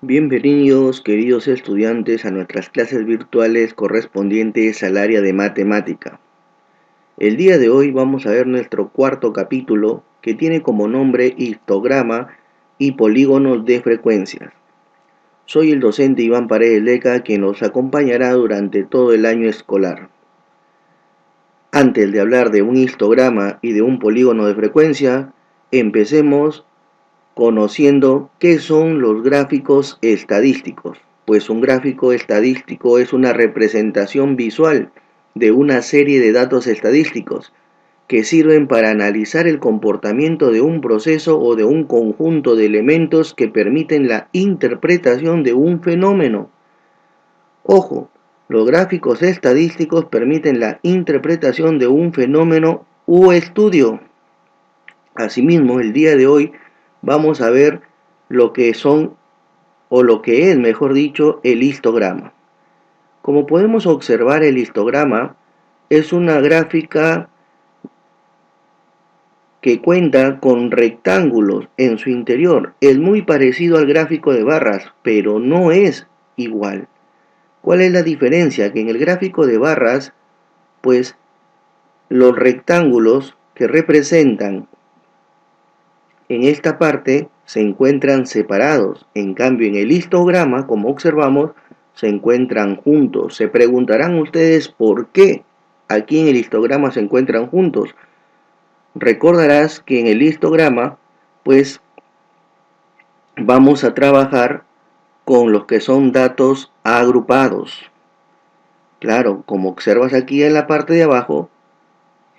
Bienvenidos, queridos estudiantes, a nuestras clases virtuales correspondientes al área de matemática. El día de hoy vamos a ver nuestro cuarto capítulo, que tiene como nombre histograma y polígonos de frecuencias. Soy el docente Iván Paredes Leca, quien los acompañará durante todo el año escolar. Antes de hablar de un histograma y de un polígono de frecuencia, empecemos conociendo qué son los gráficos estadísticos. Pues un gráfico estadístico es una representación visual de una serie de datos estadísticos que sirven para analizar el comportamiento de un proceso o de un conjunto de elementos que permiten la interpretación de un fenómeno. Ojo, los gráficos estadísticos permiten la interpretación de un fenómeno u estudio. Asimismo, el día de hoy vamos a ver lo que son, o lo que es, mejor dicho, el histograma. Como podemos observar, el histograma es una gráfica que cuenta con rectángulos en su interior. Es muy parecido al gráfico de barras, pero no es igual. ¿Cuál es la diferencia? Que en el gráfico de barras, pues los rectángulos que representan en esta parte se encuentran separados. En cambio, en el histograma, como observamos, se encuentran juntos. Se preguntarán ustedes por qué aquí en el histograma se encuentran juntos. Recordarás que en el histograma, pues, vamos a trabajar con los que son datos agrupados. Claro, como observas aquí en la parte de abajo,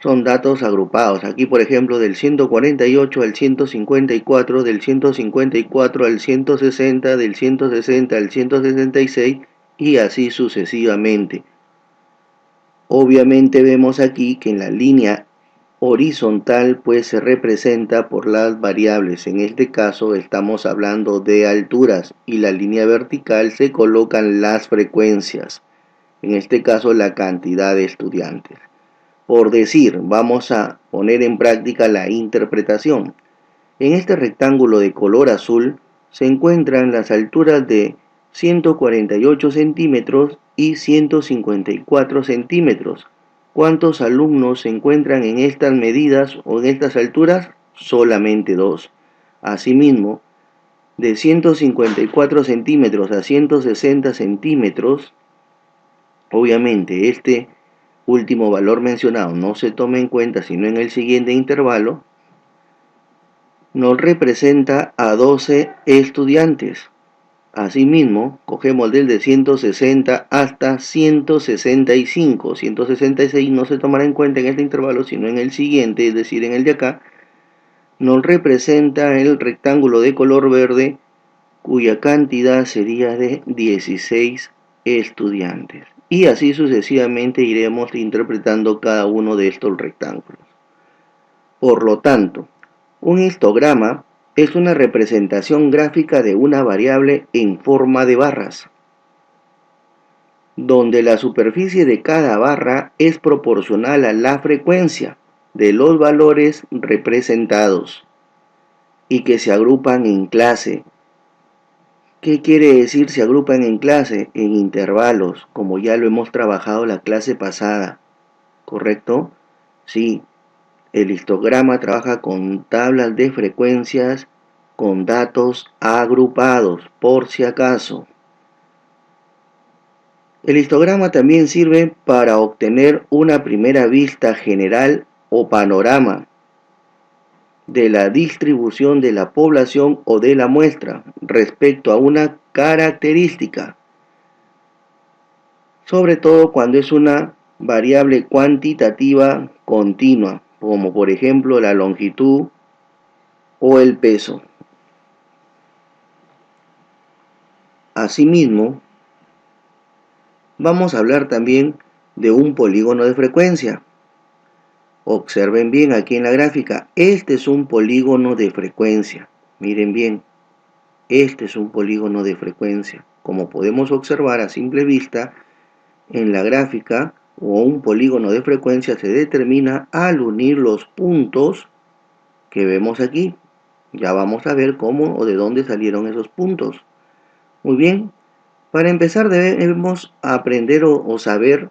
son datos agrupados. Aquí, por ejemplo, del 148 al 154, del 154 al 160, del 160 al 166 y así sucesivamente. Obviamente vemos aquí que en la línea horizontal pues se representa por las variables. En este caso estamos hablando de alturas y la línea vertical se colocan las frecuencias. En este caso la cantidad de estudiantes. Por decir, vamos a poner en práctica la interpretación. En este rectángulo de color azul se encuentran las alturas de 148 centímetros y 154 centímetros. ¿Cuántos alumnos se encuentran en estas medidas o en estas alturas? Solamente dos. Asimismo, de 154 centímetros a 160 centímetros, obviamente este último valor mencionado no se toma en cuenta sino en el siguiente intervalo, nos representa a 12 estudiantes. Asimismo, cogemos desde 160 hasta 165. 166 no se tomará en cuenta en este intervalo sino en el siguiente, es decir, en el de acá. Nos representa el rectángulo de color verde, cuya cantidad sería de 16 estudiantes. Y así sucesivamente iremos interpretando cada uno de estos rectángulos. Por lo tanto, un histograma es una representación gráfica de una variable en forma de barras, donde la superficie de cada barra es proporcional a la frecuencia de los valores representados y que se agrupan en clase. ¿Qué quiere decir se agrupan en clase? En intervalos, como ya lo hemos trabajado la clase pasada, ¿correcto? Sí, el histograma trabaja con tablas de frecuencias con datos agrupados, por si acaso. El histograma también sirve para obtener una primera vista general o panorama de la distribución de la población o de la muestra respecto a una característica, sobre todo cuando es una variable cuantitativa continua, como por ejemplo la longitud o el peso. Asimismo, vamos a hablar también de un polígono de frecuencia. Observen bien aquí en la gráfica, este es un polígono de frecuencia. Miren bien, este es un polígono de frecuencia. Como podemos observar a simple vista, en la gráfica, o un polígono de frecuencia se determina al unir los puntos que vemos aquí. Ya vamos a ver cómo o de dónde salieron esos puntos. Muy bien, para empezar debemos aprender o saber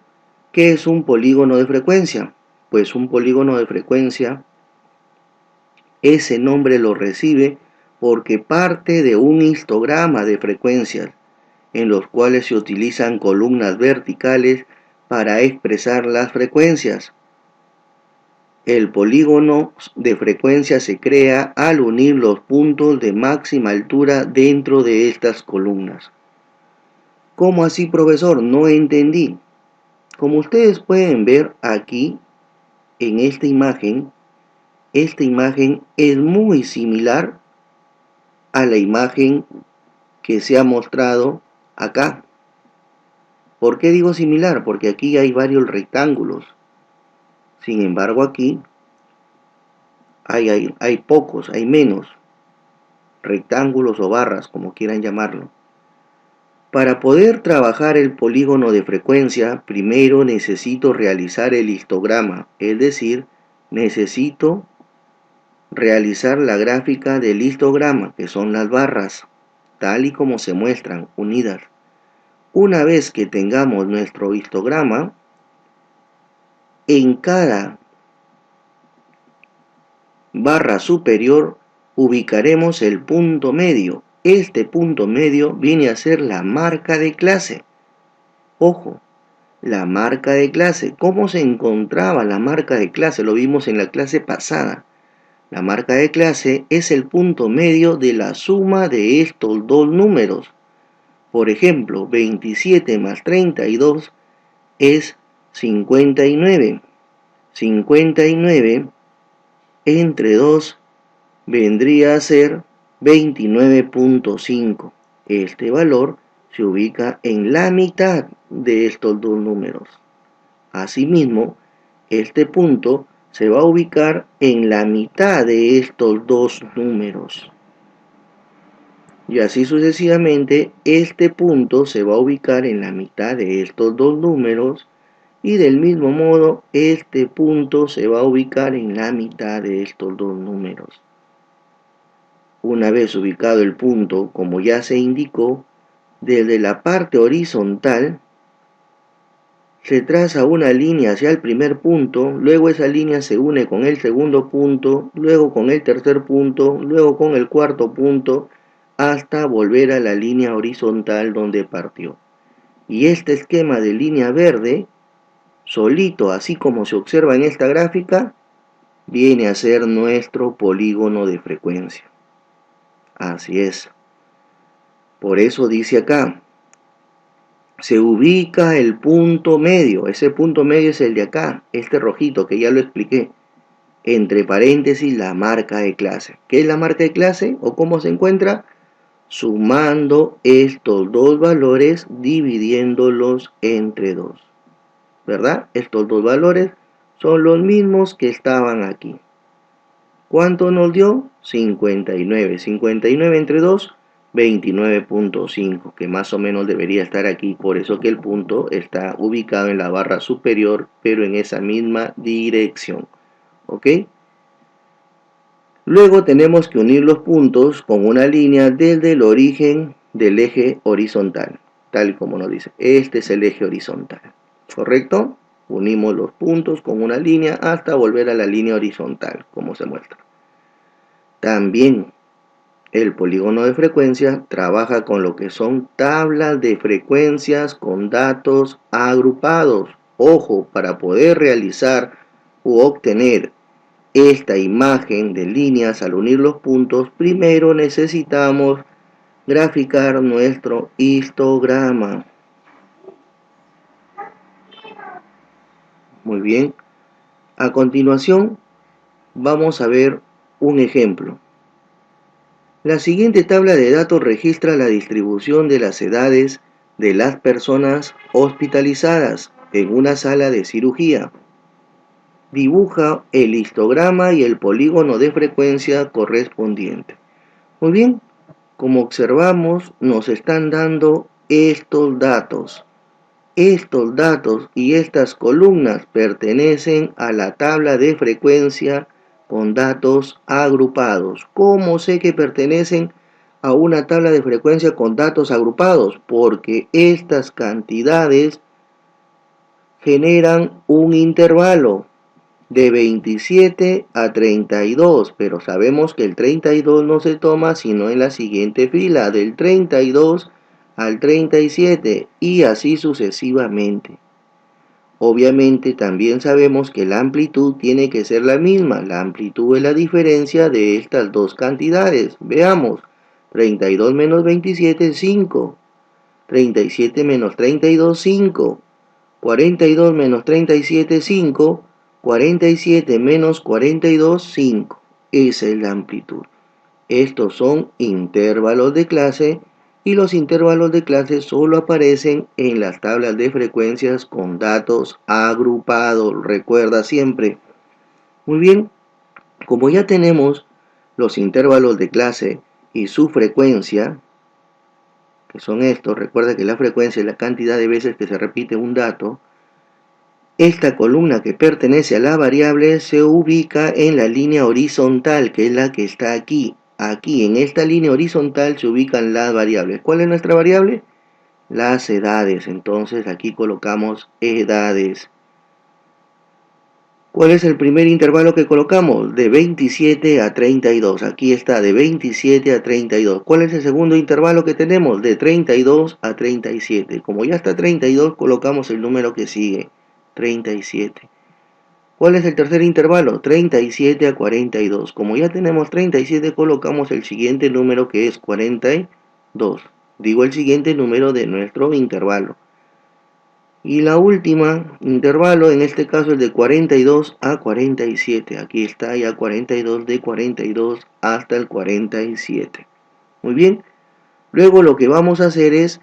qué es un polígono de frecuencia. Pues un polígono de frecuencia, ese nombre lo recibe porque parte de un histograma de frecuencias, en los cuales se utilizan columnas verticales para expresar las frecuencias. El polígono de frecuencia se crea al unir los puntos de máxima altura dentro de estas columnas. ¿Cómo así, profesor? No entendí. Como ustedes pueden ver aquí en esta imagen es muy similar a la imagen que se ha mostrado acá. ¿Por qué digo similar? Porque aquí hay varios rectángulos. Sin embargo, aquí hay pocos, hay menos rectángulos o barras, como quieran llamarlo. Para poder trabajar el polígono de frecuencia, primero necesito realizar el histograma, es decir, necesito realizar la gráfica del histograma, que son las barras, tal y como se muestran, unidas. Una vez que tengamos nuestro histograma, en cada barra superior ubicaremos el punto medio. Este punto medio viene a ser la marca de clase. Ojo, la marca de clase. ¿Cómo se encontraba la marca de clase? Lo vimos en la clase pasada. La marca de clase es el punto medio de la suma de estos dos números. Por ejemplo, 27 más 32 es 59. 59 entre 2 vendría a ser 29.5. Este valor se ubica en la mitad de estos dos números. Asimismo, este punto se va a ubicar en la mitad de estos dos números. Y así sucesivamente, este punto se va a ubicar en la mitad de estos dos números. Y del mismo modo, este punto se va a ubicar en la mitad de estos dos números. Una vez ubicado el punto, como ya se indicó, desde la parte horizontal se traza una línea hacia el primer punto, luego esa línea se une con el segundo punto, luego con el tercer punto, luego con el cuarto punto, hasta volver a la línea horizontal donde partió. Y este esquema de línea verde, solito, así como se observa en esta gráfica, viene a ser nuestro polígono de frecuencia. Así es. Por eso dice acá, se ubica el punto medio. Ese punto medio es el de acá, este rojito que ya lo expliqué. Entre paréntesis, la marca de clase. ¿Qué es la marca de clase o cómo se encuentra? Sumando estos dos valores, dividiéndolos entre 2. ¿Verdad? Estos dos valores son los mismos que estaban aquí. ¿Cuánto nos dio? 59. 59 entre 2, 29.5, que más o menos debería estar aquí. Por eso que el punto está ubicado en la barra superior, pero en esa misma dirección. ¿Ok? Luego tenemos que unir los puntos con una línea desde el origen del eje horizontal, tal como nos dice. Este es el eje horizontal. ¿Correcto? Unimos los puntos con una línea hasta volver a la línea horizontal, como se muestra. También el polígono de frecuencia trabaja con lo que son tablas de frecuencias con datos agrupados. Ojo, para poder realizar u obtener esta imagen de líneas al unir los puntos, primero necesitamos graficar nuestro histograma. Muy bien. A continuación, vamos a ver un ejemplo. La siguiente tabla de datos registra la distribución de las edades de las personas hospitalizadas en una sala de cirugía. Dibuja el histograma y el polígono de frecuencia correspondiente. Muy bien, como observamos, nos están dando estos datos. Estos datos y estas columnas pertenecen a la tabla de frecuencia con datos agrupados. ¿Cómo sé que pertenecen a una tabla de frecuencia con datos agrupados? Porque estas cantidades generan un intervalo de 27 a 32, pero sabemos que el 32 no se toma sino en la siguiente fila, del 32 al 37 y así sucesivamente. Obviamente también sabemos que la amplitud tiene que ser la misma. La amplitud es la diferencia de estas dos cantidades. Veamos, 32 menos 27 es 5, 37 menos 32 5, 42 menos 37 5, 47 menos 42 5. Esa es la amplitud. Estos son intervalos de clase y los intervalos de clase solo aparecen en las tablas de frecuencias con datos agrupados. Recuerda siempre. Muy bien, como ya tenemos los intervalos de clase y su frecuencia, que son estos, recuerda que la frecuencia es la cantidad de veces que se repite un dato. Esta columna que pertenece a la variable se ubica en la línea horizontal, que es la que está aquí. Aquí en esta línea horizontal se ubican las variables. ¿Cuál es nuestra variable? Las edades. Entonces aquí colocamos edades. ¿Cuál es el primer intervalo que colocamos? De 27 a 32. Aquí está, de 27 a 32. ¿Cuál es el segundo intervalo que tenemos? De 32 a 37. Como ya está 32, colocamos el número que sigue, 37. ¿Cuál es el tercer intervalo? 37 a 42. Como ya tenemos 37, colocamos el siguiente número que es 42. Digo el siguiente número de nuestro intervalo. Y la última intervalo, en este caso es de 42 a 47. Aquí está ya 42, de 42 hasta el 47. Muy bien. Luego lo que vamos a hacer es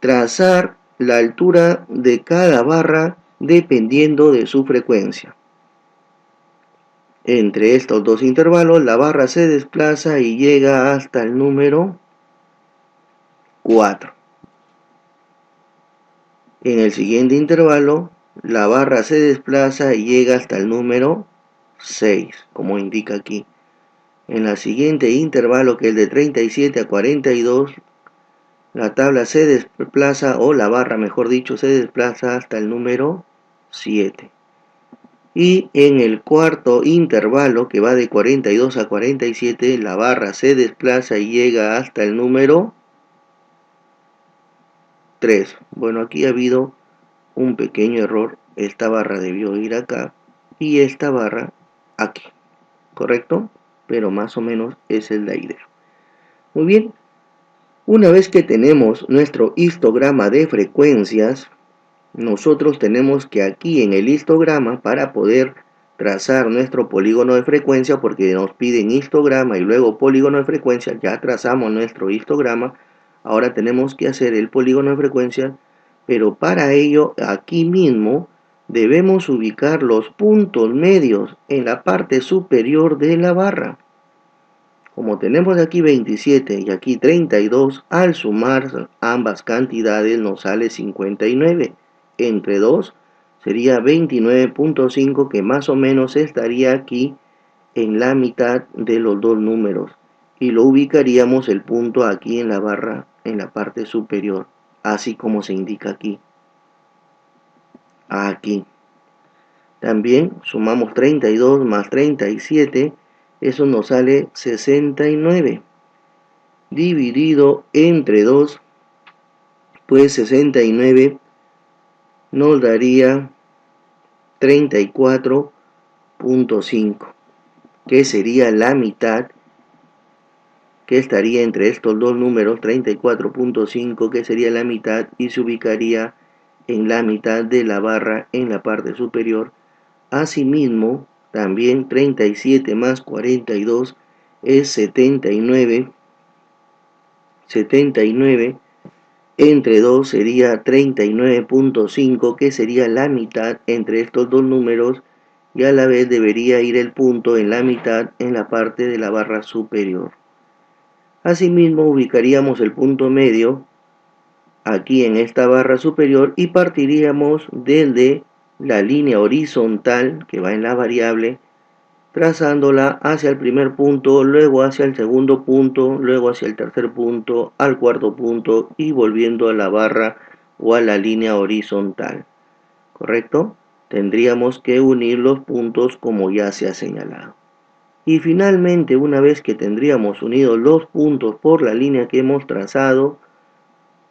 trazar la altura de cada barra dependiendo de su frecuencia. Entre estos dos intervalos, la barra se desplaza y llega hasta el número 4. En el siguiente intervalo, la barra se desplaza y llega hasta el número 6, como indica aquí. En el siguiente intervalo, que es de 37 a 42, la tabla se desplaza, o la barra mejor dicho, se desplaza hasta el número 7. Y en el cuarto intervalo, que va de 42 a 47, la barra se desplaza y llega hasta el número 3. Bueno, aquí ha habido un pequeño error. Esta barra debió ir acá y esta barra aquí, ¿correcto? Pero más o menos esa es la idea. Muy bien, una vez que tenemos nuestro histograma de frecuencias, nosotros tenemos que aquí en el histograma, para poder trazar nuestro polígono de frecuencia, porque nos piden histograma y luego polígono de frecuencia, ya trazamos nuestro histograma, ahora tenemos que hacer el polígono de frecuencia, pero para ello aquí mismo debemos ubicar los puntos medios en la parte superior de la barra. Como tenemos aquí 27 y aquí 32, al sumar ambas cantidades nos sale 59. Entre 2 sería 29.5, que más o menos estaría aquí en la mitad de los dos números. Y lo ubicaríamos el punto aquí en la barra, en la parte superior, así como se indica aquí. Aquí. También sumamos 32 más 37, eso nos sale 69. Dividido entre 2, pues 69 nos daría 34.5, que sería la mitad, que estaría entre estos dos números, 34.5, que sería la mitad y se ubicaría en la mitad de la barra en la parte superior. Asimismo, también 37 más 42 es 79. 79 entre 2 sería 39.5, que sería la mitad entre estos dos números, y a la vez debería ir el punto en la mitad en la parte de la barra superior. Asimismo, ubicaríamos el punto medio aquí en esta barra superior y partiríamos desde la línea horizontal que va en la variable trazándola hacia el primer punto, luego hacia el segundo punto, luego hacia el tercer punto, al cuarto punto y volviendo a la barra o a la línea horizontal. ¿Correcto? Tendríamos que unir los puntos como ya se ha señalado. Y finalmente, una vez que tendríamos unidos los puntos por la línea que hemos trazado,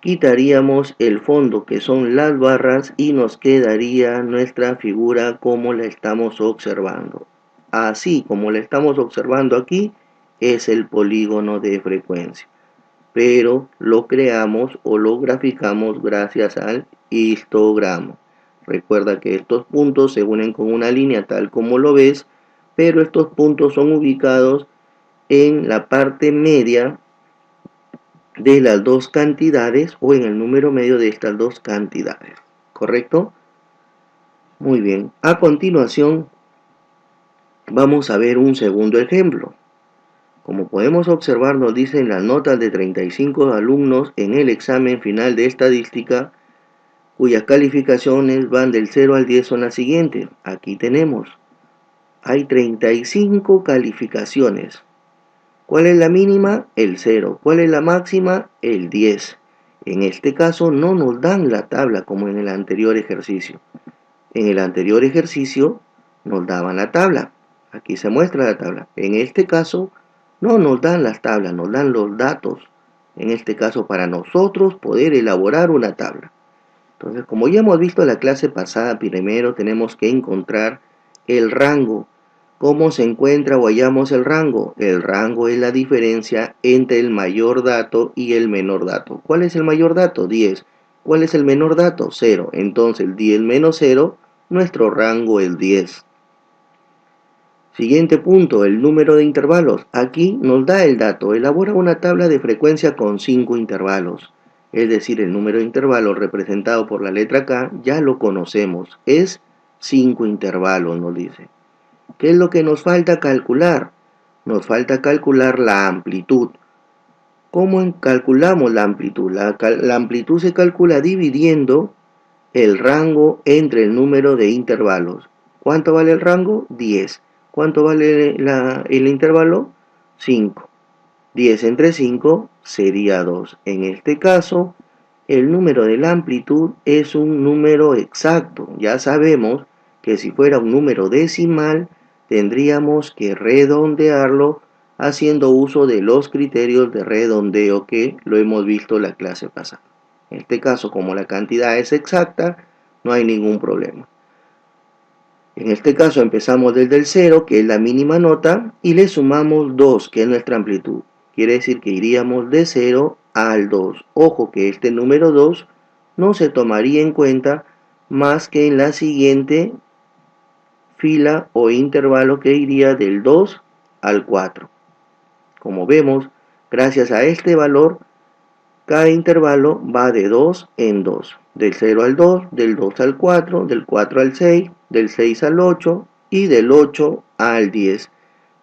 quitaríamos el fondo que son las barras y nos quedaría nuestra figura como la estamos observando. Así como la estamos observando aquí, es el polígono de frecuencia. Pero lo creamos o lo graficamos gracias al histograma. Recuerda que estos puntos se unen con una línea tal como lo ves, pero estos puntos son ubicados en la parte media de las dos cantidades o en el número medio de estas dos cantidades. ¿Correcto? Muy bien. A continuación, vamos a ver un segundo ejemplo. Como podemos observar, nos dicen las notas de 35 alumnos en el examen final de estadística, cuyas calificaciones van del 0 al 10 son las siguientes. Aquí tenemos, hay 35 calificaciones. ¿Cuál es la mínima? El 0. ¿Cuál es la máxima? El 10. En este caso no nos dan la tabla como en el anterior ejercicio. En el anterior ejercicio nos daban la tabla. Aquí se muestra la tabla. En este caso no nos dan las tablas, nos dan los datos. En este caso para nosotros poder elaborar una tabla. Entonces, como ya hemos visto en la clase pasada, primero tenemos que encontrar el rango. ¿Cómo se encuentra o hallamos el rango? El rango es la diferencia entre el mayor dato y el menor dato. ¿Cuál es el mayor dato? 10. ¿Cuál es el menor dato? 0. Entonces, 10 menos 0, nuestro rango es 10. Siguiente punto, el número de intervalos. Aquí nos da el dato. Elabora una tabla de frecuencia con 5 intervalos. Es decir, el número de intervalos representado por la letra K ya lo conocemos. Es 5 intervalos, nos dice. ¿Qué es lo que nos falta calcular? Nos falta calcular la amplitud. ¿Cómo calculamos la amplitud? La amplitud se calcula dividiendo el rango entre el número de intervalos. ¿Cuánto vale el rango? 10. ¿Cuánto vale el intervalo? 5. 10 entre 5 sería 2. En este caso, el número de la amplitud es un número exacto. Ya sabemos que si fuera un número decimal, tendríamos que redondearlo haciendo uso de los criterios de redondeo que lo hemos visto en la clase pasada. En este caso, como la cantidad es exacta, no hay ningún problema. En este caso empezamos desde el 0, que es la mínima nota, y le sumamos 2, que es nuestra amplitud. Quiere decir que iríamos de 0 al 2. Ojo que este número 2 no se tomaría en cuenta más que en la siguiente fila o intervalo que iría del 2 al 4. Como vemos, gracias a este valor, cada intervalo va de 2 en 2. Del 0 al 2, del 2 al 4, del 4 al 6, del 6 al 8 y del 8 al 10.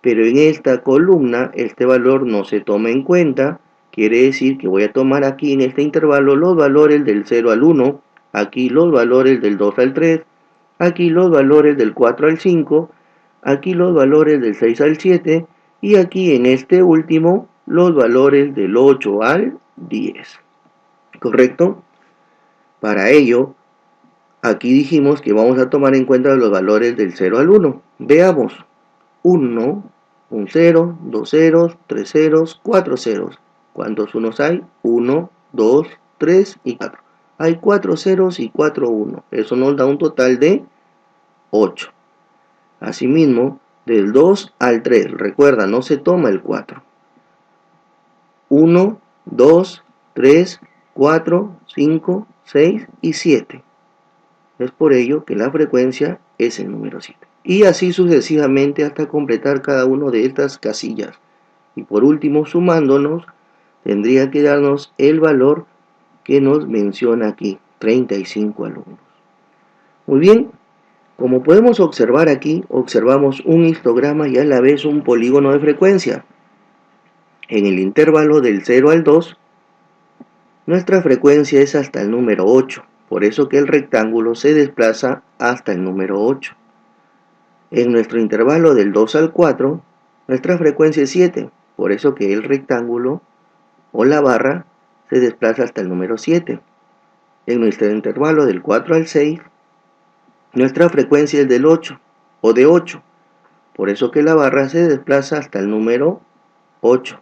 Pero en esta columna este valor no se toma en cuenta. Quiere decir que voy a tomar aquí en este intervalo los valores del 0 al 1, aquí los valores del 2 al 3, aquí los valores del 4 al 5, aquí los valores del 6 al 7 y aquí en este último los valores del 8 al 10. ¿Correcto? Para ello, aquí dijimos que vamos a tomar en cuenta los valores del 0 al 1. Veamos. 1, un 0, 2 ceros, 3 ceros, 4 ceros. ¿Cuántos unos hay? 1, 2, 3 y 4. Hay 4 ceros y 4 1. Eso nos da un total de 8. Asimismo, del 2 al 3, recuerda, no se toma el 4. 1, 2, 3, 4, 5, 6 y 7. Es por ello que la frecuencia es el número 7. Y así sucesivamente hasta completar cada una de estas casillas. Y por último, sumándonos, tendría que darnos el valor que nos menciona aquí, 35 alumnos. Muy bien, como podemos observar aquí, observamos un histograma y a la vez un polígono de frecuencia. En el intervalo del 0 al 2, nuestra frecuencia es hasta el número 8, por eso que el rectángulo se desplaza hasta el número 8. En nuestro intervalo del 2 al 4, nuestra frecuencia es 7, por eso que el rectángulo o la barra se desplaza hasta el número 7. En nuestro intervalo del 4 al 6, nuestra frecuencia es del 8 o de 8, por eso que la barra se desplaza hasta el número 8.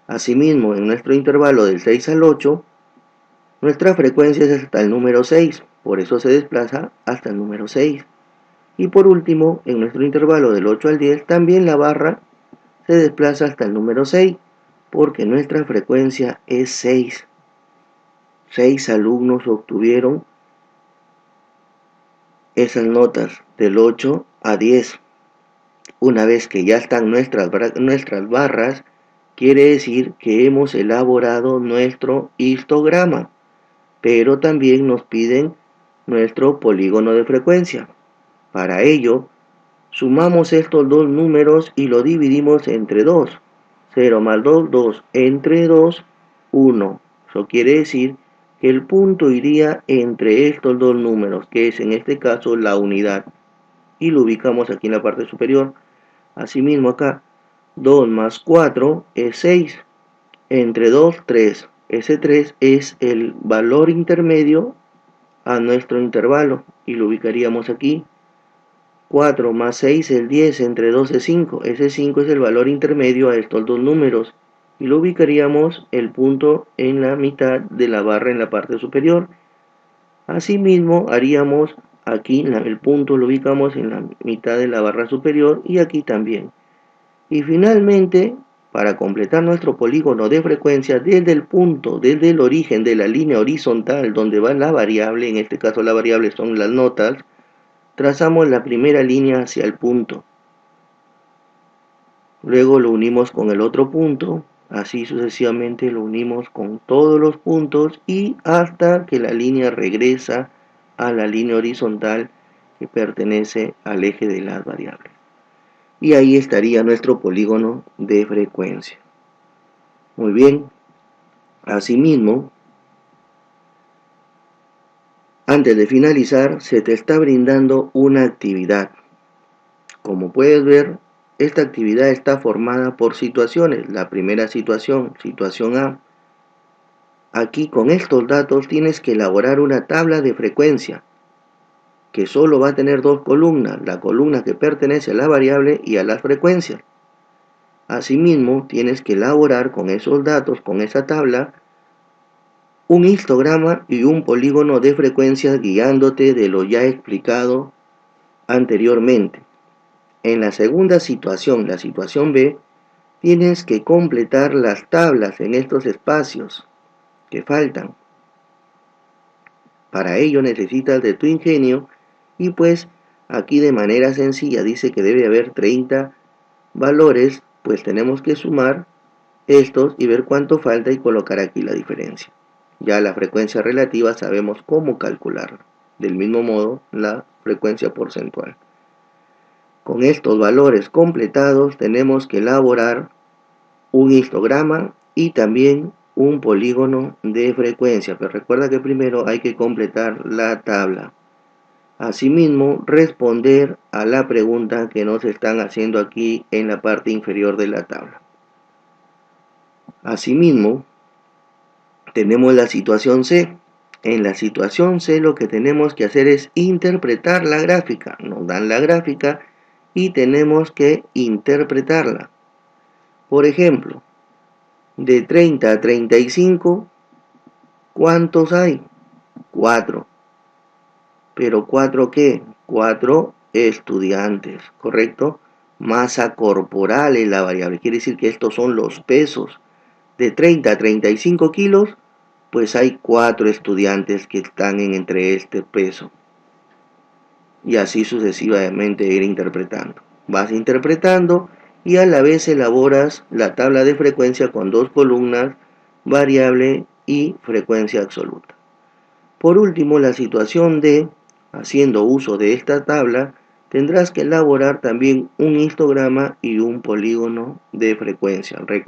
Asimismo, en nuestro intervalo del 6 al 8, nuestra frecuencia es hasta el número 6, por eso se desplaza hasta el número 6. Y por último, en nuestro intervalo del 8 al 10, también la barra se desplaza hasta el número 6, porque nuestra frecuencia es 6. 6 alumnos obtuvieron esas notas del 8 a 10. Una vez que ya están nuestras barras, quiere decir que hemos elaborado nuestro histograma, pero también nos piden nuestro polígono de frecuencia. Para ello, sumamos estos dos números y lo dividimos entre 2. 0 más 2, 2. Entre 2, 1. Eso quiere decir que el punto iría entre estos dos números, que es en este caso la unidad. Y lo ubicamos aquí en la parte superior. Asimismo acá, 2 más 4 es 6. Entre 2, 3. Ese 3 es el valor intermedio a nuestro intervalo y lo ubicaríamos aquí. 4 más 6 es 10, entre 2 es 5. Ese 5 es el valor intermedio a estos dos números y lo ubicaríamos el punto en la mitad de la barra en la parte superior. Asimismo haríamos aquí el punto lo ubicamos en la mitad de la barra superior y aquí también. Y finalmente, para completar nuestro polígono de frecuencia, desde el punto, desde el origen de la línea horizontal donde va la variable, en este caso la variable son las notas, trazamos la primera línea hacia el punto. Luego lo unimos con el otro punto, así sucesivamente lo unimos con todos los puntos y hasta que la línea regresa a la línea horizontal que pertenece al eje de las variables. Y ahí estaría nuestro polígono de frecuencia. Muy bien, asimismo, antes de finalizar, se te está brindando una actividad. Como puedes ver, esta actividad está formada por situaciones. La primera situación, situación A. Aquí con estos datos tienes que elaborar una tabla de frecuencia que solo va a tener dos columnas, la columna que pertenece a la variable y a las frecuencias. Asimismo, tienes que elaborar con esos datos, con esa tabla, un histograma y un polígono de frecuencias guiándote de lo ya explicado anteriormente. En la segunda situación, la situación B, tienes que completar las tablas en estos espacios que faltan. Para ello necesitas de tu ingenio y pues aquí de manera sencilla dice que debe haber 30 valores, pues tenemos que sumar estos y ver cuánto falta y colocar aquí la diferencia. Ya la frecuencia relativa sabemos cómo calcularla. Del mismo modo la frecuencia porcentual. Con estos valores completados tenemos que elaborar un histograma y también un polígono de frecuencia, pero recuerda que primero hay que completar la tabla. Asimismo, responder a la pregunta que nos están haciendo aquí en la parte inferior de la tabla. Asimismo, tenemos la situación C. En la situación C lo que tenemos que hacer es interpretar la gráfica. Nos dan la gráfica y tenemos que interpretarla. Por ejemplo, de 30 a 35, ¿cuántos hay? 4. ¿Pero 4 qué? 4 estudiantes, ¿correcto? Masa corporal es la variable, quiere decir que estos son los pesos. De 30 a 35 kilos, pues hay 4 estudiantes que están entre este peso. Y así sucesivamente ir interpretando. Vas interpretando y a la vez elaboras la tabla de frecuencia con dos columnas, variable y frecuencia absoluta. Por último, la situación D, haciendo uso de esta tabla, tendrás que elaborar también un histograma y un polígono de frecuencia. Recuerda